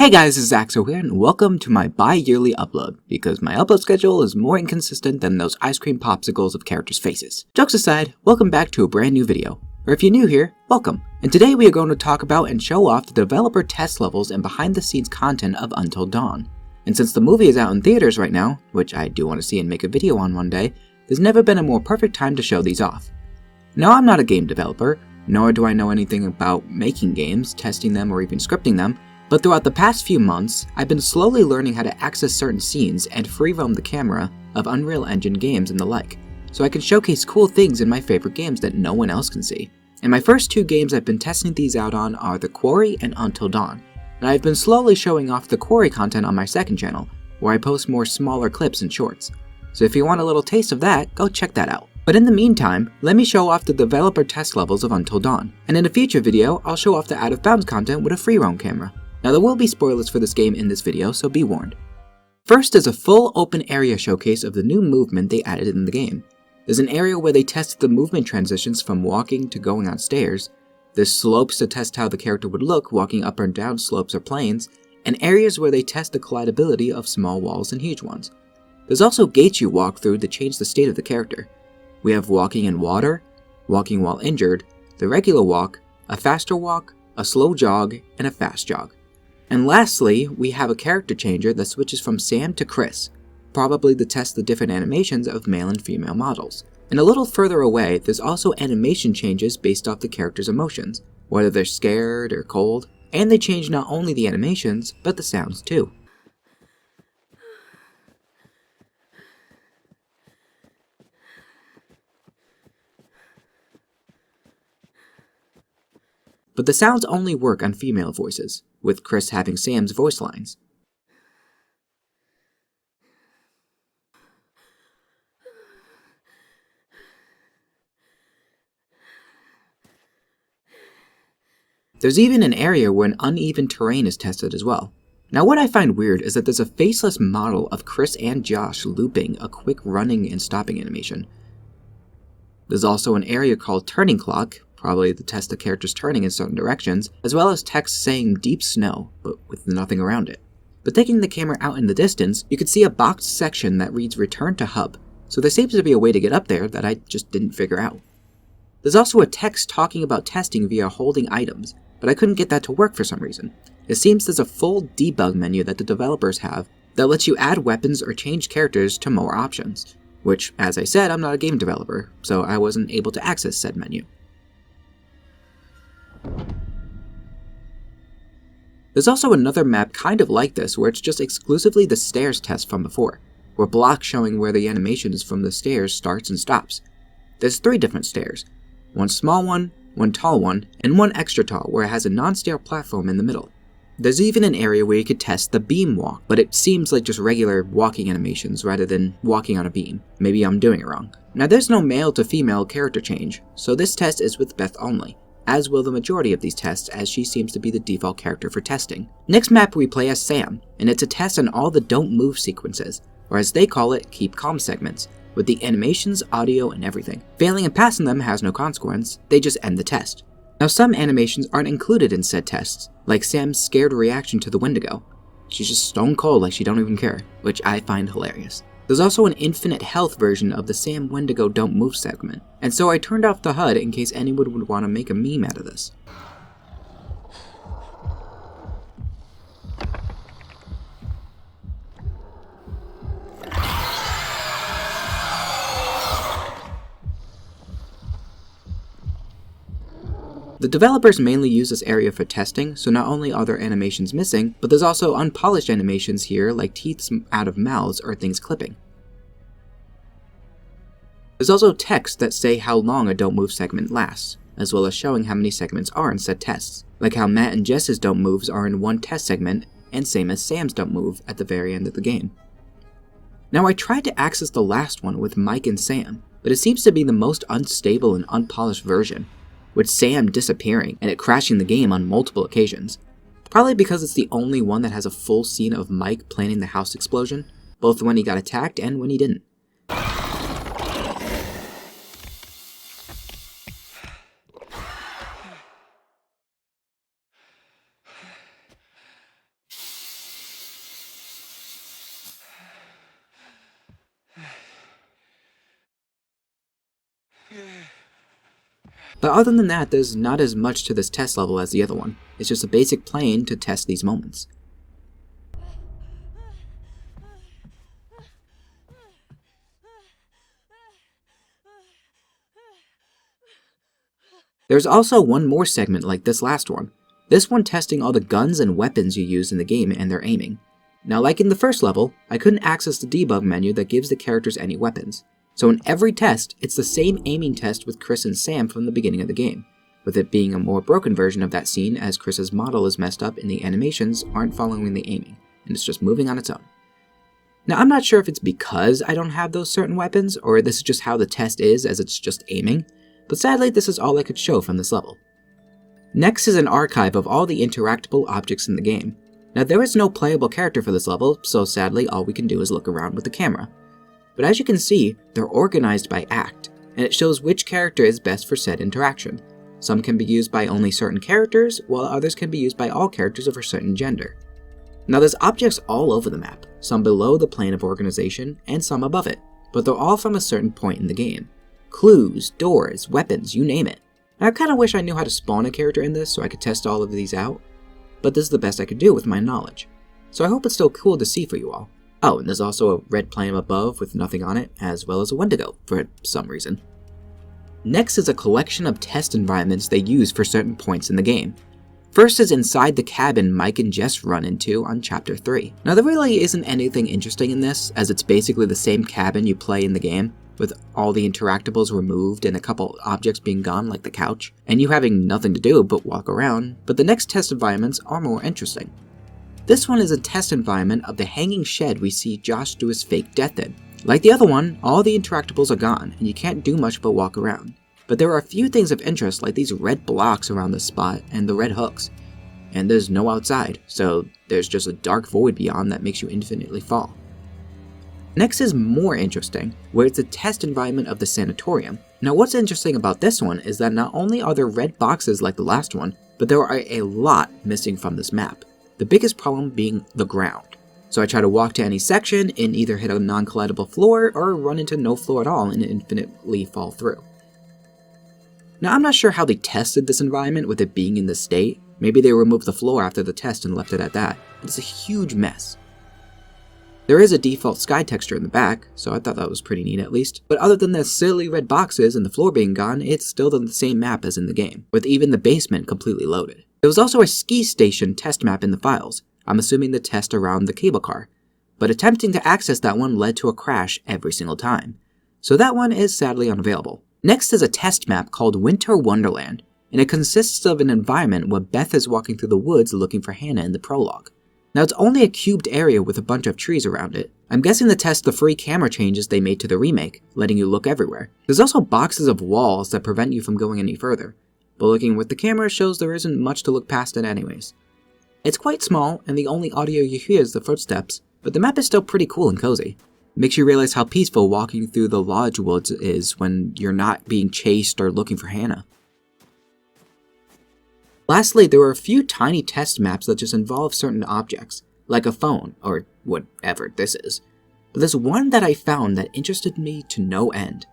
Hey guys, this is Axel here, and welcome to my bi-yearly upload, because my upload schedule is more inconsistent than those ice cream popsicles of characters' faces. Jokes aside, welcome back to a brand new video. Or if you're new here, welcome. And today we are going to talk about and show off the developer test levels and behind-the-scenes content of Until Dawn. And since the movie is out in theaters right now, which I do want to see and make a video on one day, there's never been a more perfect time to show these off. Now, I'm not a game developer, nor do I know anything about making games, testing them, or even scripting them, but throughout the past few months, I've been slowly learning how to access certain scenes and free roam the camera of Unreal Engine games and the like, so I can showcase cool things in my favorite games that no one else can see. And my first two games I've been testing these out on are The Quarry and Until Dawn, and I've been slowly showing off the Quarry content on my second channel, where I post more smaller clips and shorts. So if you want a little taste of that, go check that out. But in the meantime, let me show off the developer test levels of Until Dawn, and in a future video, I'll show off the out of bounds content with a free roam camera. Now there will be spoilers for this game in this video, so be warned. First is a full open area showcase of the new movement they added in the game. There's an area where they tested the movement transitions from walking to going on stairs, there's slopes to test how the character would look walking up and down slopes or planes, and areas where they test the collidability of small walls and huge ones. There's also gates you walk through to change the state of the character. We have walking in water, walking while injured, the regular walk, a faster walk, a slow jog, and a fast jog. And lastly, we have a character changer that switches from Sam to Chris, probably to test the different animations of male and female models. And a little further away, there's also animation changes based off the character's emotions, whether they're scared or cold, and they change not only the animations, but the sounds too. But the sounds only work on female voices, with Chris having Sam's voice lines. There's even an area where an uneven terrain is tested as well. Now what I find weird is that there's a faceless model of Chris and Josh looping a quick running and stopping animation. There's also an area called Turning Clock, probably to test the characters turning in certain directions, as well as text saying deep snow, but with nothing around it. But taking the camera out in the distance, you could see a boxed section that reads Return to Hub, so there seems to be a way to get up there that I just didn't figure out. There's also a text talking about testing via holding items, but I couldn't get that to work for some reason. It seems there's a full debug menu that the developers have that lets you add weapons or change characters to more options, which, as I said, I'm not a game developer, so I wasn't able to access said menu. There's also another map kind of like this where it's just exclusively the stairs test from before, where blocks showing where the animation is from the stairs starts and stops. There's 3 different stairs, one small one tall one, and one extra tall where it has a non-stair platform in the middle. There's even an area where you could test the beam walk, but it seems like just regular walking animations rather than walking on a beam. Maybe I'm doing it wrong. Now there's no male to female character change, so this test is with Beth only, as will the majority of these tests, as she seems to be the default character for testing. Next map we play as Sam, and it's a test on all the don't move sequences, or as they call it, keep calm segments, with the animations, audio, and everything. Failing and passing them has no consequence, they just end the test. Now some animations aren't included in said tests, like Sam's scared reaction to the Wendigo. She's just stone cold like she don't even care, which I find hilarious. There's also an infinite health version of the Sam Wendigo don't move segment, and so I turned off the HUD in case anyone would want to make a meme out of this. The developers mainly use this area for testing, so not only are there animations missing, but there's also unpolished animations here like teeth out of mouths or things clipping. There's also text that say how long a don't move segment lasts, as well as showing how many segments are in said tests, like how Matt and Jess's don't moves are in one test segment, and same as Sam's don't move at the very end of the game. Now I tried to access the last one with Mike and Sam, but it seems to be the most unstable and unpolished version, with Sam disappearing and it crashing the game on multiple occasions. Probably because it's the only one that has a full scene of Mike planning the house explosion, both when he got attacked and when he didn't. But other than that, there's not as much to this test level as the other one. It's just a basic plane to test these moments. There's also one more segment like this last one. This one testing all the guns and weapons you use in the game and their aiming. Now, like in the first level, I couldn't access the debug menu that gives the characters any weapons. So in every test, it's the same aiming test with Chris and Sam from the beginning of the game, with it being a more broken version of that scene as Chris's model is messed up and the animations aren't following the aiming, and it's just moving on its own. Now, I'm not sure if it's because I don't have those certain weapons, or this is just how the test is as it's just aiming, but sadly this is all I could show from this level. Next is an archive of all the interactable objects in the game. Now, there is no playable character for this level, so sadly all we can do is look around with the camera. But as you can see, they're organized by act, and it shows which character is best for said interaction. Some can be used by only certain characters, while others can be used by all characters of a certain gender. Now, there's objects all over the map, some below the plane of organization, and some above it, but they're all from a certain point in the game. Clues, doors, weapons, you name it. Now, I kinda wish I knew how to spawn a character in this so I could test all of these out, but this is the best I could do with my knowledge. So I hope it's still cool to see for you all. Oh, and there's also a red plane above with nothing on it, as well as a Wendigo, for some reason. Next is a collection of test environments they use for certain points in the game. First is inside the cabin Mike and Jess run into on Chapter 3. Now, there really isn't anything interesting in this, as it's basically the same cabin you play in the game, with all the interactables removed and a couple objects being gone like the couch, and you having nothing to do but walk around, but the next test environments are more interesting. This one is a test environment of the hanging shed we see Josh do his fake death in. Like the other one, all the interactables are gone, and you can't do much but walk around. But there are a few things of interest like these red blocks around this spot and the red hooks. And there's no outside, so there's just a dark void beyond that makes you infinitely fall. Next is more interesting, where it's a test environment of the sanatorium. Now, what's interesting about this one is that not only are there red boxes like the last one, but there are a lot missing from this map. The biggest problem being the ground. So I try to walk to any section and either hit a non-collidable floor or run into no floor at all and infinitely fall through. Now, I'm not sure how they tested this environment with it being in this state. Maybe they removed the floor after the test and left it at that, but it's a huge mess. There is a default sky texture in the back, so I thought that was pretty neat at least, but other than the silly red boxes and the floor being gone, it's still the same map as in the game, with even the basement completely loaded. There was also a ski station test map in the files, I'm assuming the test around the cable car, but attempting to access that one led to a crash every single time, so that one is sadly unavailable. Next is a test map called Winter Wonderland, and it consists of an environment where Beth is walking through the woods looking for Hannah in the prologue. Now, it's only a cubed area with a bunch of trees around it. I'm guessing to test the free camera changes they made to the remake, letting you look everywhere. There's also boxes of walls that prevent you from going any further, but looking with the camera shows there isn't much to look past it anyways. It's quite small, and the only audio you hear is the footsteps, but the map is still pretty cool and cozy. It makes you realize how peaceful walking through the lodge woods is when you're not being chased or looking for Hannah. Lastly, there were a few tiny test maps that just involve certain objects, like a phone, or whatever this is. But there's one that I found that interested me to no end,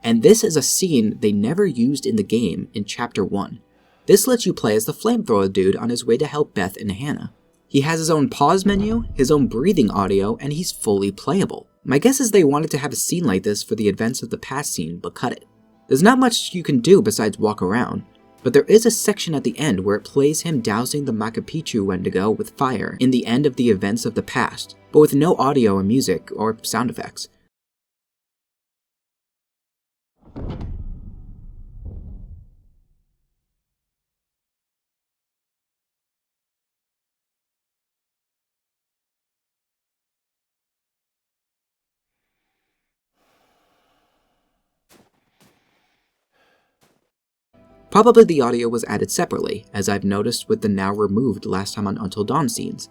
and this is a scene they never used in the game in Chapter 1. This lets you play as the flamethrower dude on his way to help Beth and Hannah. He has his own pause menu, his own breathing audio, and he's fully playable. My guess is they wanted to have a scene like this for the events of the past scene, but cut it. There's not much you can do besides walk around, but there is a section at the end where it plays him dousing the Machu Picchu Wendigo with fire in the end of the events of the past, but with no audio or music or sound effects. Probably the audio was added separately, as I've noticed with the now removed last time on Until Dawn scenes.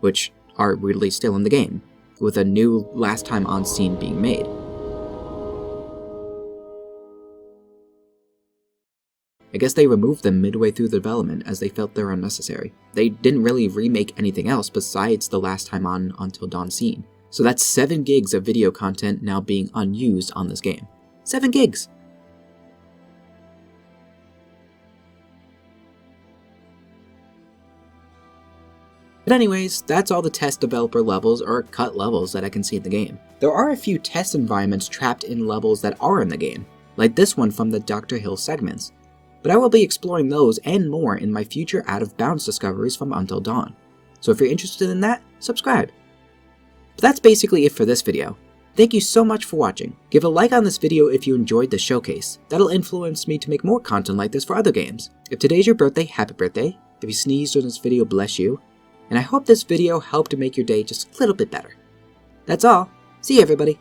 Which are weirdly still in the game, with a new last time on scene being made. I guess they removed them midway through the development as they felt they're unnecessary. They didn't really remake anything else besides the last time on Until Dawn scene. So that's 7 gigs of video content now being unused on this game. 7 gigs! But anyways, that's all the test developer levels or cut levels that I can see in the game. There are a few test environments trapped in levels that are in the game, like this one from the Dr. Hill segments. But I will be exploring those and more in my future Out of Bounds discoveries from Until Dawn. So if you're interested in that, subscribe. But that's basically it for this video. Thank you so much for watching. Give a like on this video if you enjoyed the showcase. That'll influence me to make more content like this for other games. If today's your birthday, happy birthday. If you sneezed during this video, bless you. And I hope this video helped to make your day just a little bit better. That's all. See you, everybody.